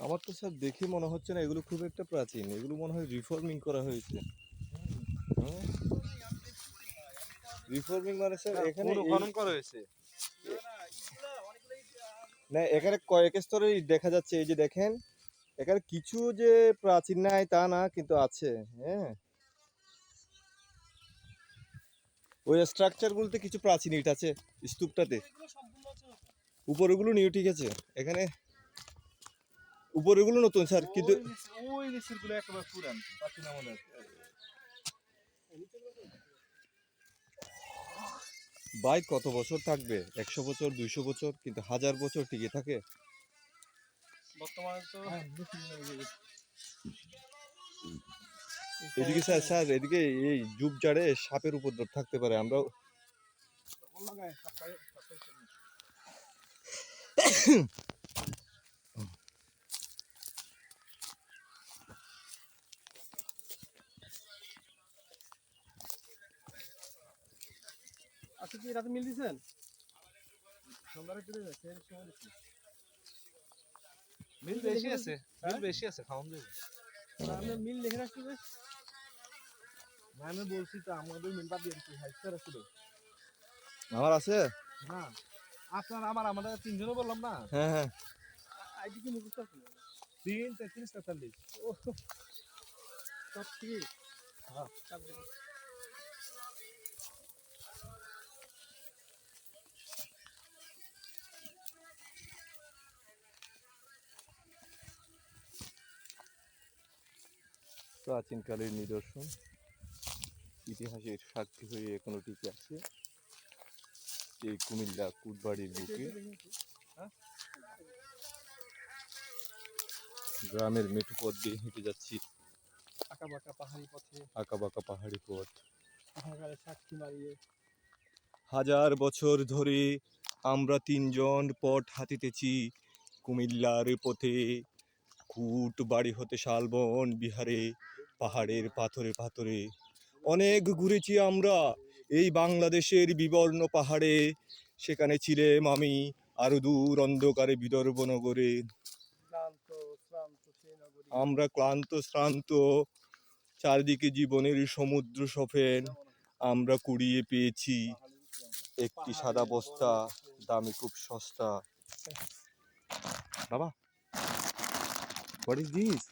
আমার তো স্যার দেখে মনে হচ্ছে না এগুলো খুব একটা প্রাচীন, এগুলো মনে হয় রিফর্মিং করা হয়েছে। রিফর্মিং মানে স্যার এখানে খনন করা হয়েছে না, এখানে কয়েক স্তরে দেখা যাচ্ছে। এই যে দেখেন, এখানে কিছু যে প্রাচীন নাই তা না, কিন্তু আছে। হ্যাঁ, ওই স্ট্রাকচার গুলোতে কিছু প্রাচীন ইট আছে স্তূপটাতে। উপরেগুলো নিউ, ঠিক আছে। এখানে উপরেগুলো নতুন স্যার, কিন্তু ওই নিচের গুলো একেবারে পুরান প্রাচীন আমলের। বাইক কত বছর থাকবে? 100 বছর, 200 বছর, কিন্তু 1000 বছর টিকে থাকে বর্তমানে তো। এদিকে স্যার স্যার এদিকে এই ঝোপঝাড়ে সাপের উপদ্রব থাকতে পারে, আমরা আচ্ছা, কি রাতে মিল দিছেন? সোমবারে চলে যাচ্ছে, মিল বেশি আছে, মিল বেশি আছে, খাওয়ান যাবে। আমরা মিল লিখে রাখছি যে, আমি বলছি তো আমাদের মিল বাদ দিয়ে দিচ্ছি, হাইস্টার ছিল। আমার আছে না, আপনার আমার আমাদের তিনজনে বললাম না। হ্যাঁ হ্যাঁ, আইডি কি মুখস্থ আছে? 3 33 43। ও সব ঠিক। হ্যাঁ, সব ঠিক। প্রাচীনকালের নিদর্শন, ইতিহাসের সাক্ষী হয়ে এখনো টিকে আছে এই কুমিল্লা কুটবাড়ির বুকে। গ্রামের মেঠো পথ দিয়ে হেঁটে যাচ্ছি, আঁকাবাঁকা পাহাড়ি পথে, আঁকাবাঁকা পাহাড়ি পথ। সাক্ষী মারিয়ে 1000 বছর ধরে আমরা তিনজন পথ হাঁটিতেছি কুমিল্লার পথে। কুট বাড়ি হতে শালবন বিহারে, পাহাড়ের পাথরে পাথরে অনেক ঘুরেছি আমরা এই বাংলাদেশের বিবর্ণ পাহাড়ে। সেখানে ছিলাম আমি আরো দূর অন্ধকারে বিদর্ভ নগরে। আমরা ক্লান্ত শ্রান্ত, চারদিকে জীবনের সমুদ্র সফেন। আমরা কুড়িয়ে পেয়েছি একটি সাদা বস্তা, দামে খুব সস্তা। বাবা, হোয়াট ইজ দিস?